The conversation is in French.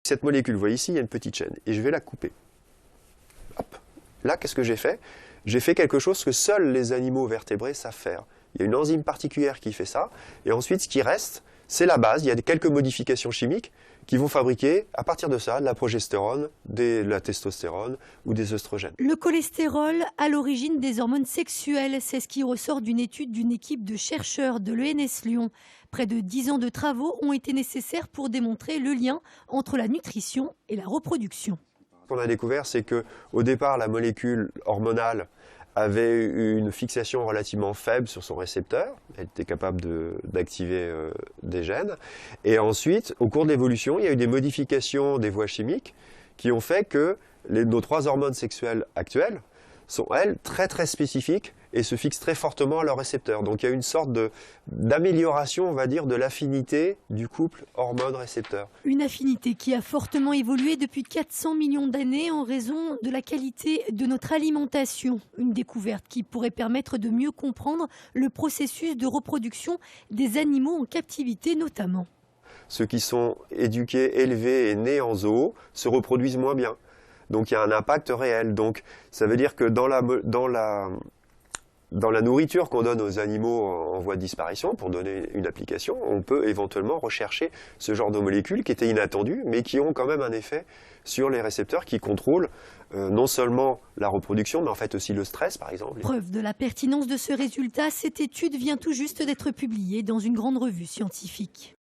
Cette molécule, vous voyez ici, il y a une petite chaîne, et je vais la couper. Hop. Là, qu'est-ce que j'ai fait? J'ai fait quelque chose que seuls les animaux vertébrés savent faire. Il y a une enzyme particulière qui fait ça, et ensuite, ce qui reste, c'est la base. Il y a quelques modifications chimiques qui vont fabriquer, à partir de ça, de la progestérone, de la testostérone ou des œstrogènes. Le cholestérol à l'origine des hormones sexuelles, c'est ce qui ressort d'une étude d'une équipe de chercheurs de l'ENS Lyon. Près de 10 ans de travaux ont été nécessaires pour démontrer le lien entre la nutrition et la reproduction. Ce qu'on a découvert, c'est que au départ, la molécule hormonale avait une fixation relativement faible sur son récepteur. Elle était capable d'activer des gènes. Et ensuite, au cours de l'évolution, il y a eu des modifications des voies chimiques qui ont fait que nos 3 hormones sexuelles actuelles sont, elles, très très spécifiques et se fixent très fortement à leur récepteur. Donc il y a une sorte d'amélioration, on va dire, de l'affinité du couple hormone-récepteur. Une affinité qui a fortement évolué depuis 400 millions d'années en raison de la qualité de notre alimentation. Une découverte qui pourrait permettre de mieux comprendre le processus de reproduction des animaux en captivité notamment. Ceux qui sont éduqués, élevés et nés en zoo se reproduisent moins bien. Donc il y a un impact réel. Donc ça veut dire que dans la nourriture qu'on donne aux animaux en voie de disparition, pour donner une application, on peut éventuellement rechercher ce genre de molécules qui étaient inattendues, mais qui ont quand même un effet sur les récepteurs qui contrôlent non seulement la reproduction, mais en fait aussi le stress, par exemple. Preuve de la pertinence de ce résultat, cette étude vient tout juste d'être publiée dans une grande revue scientifique.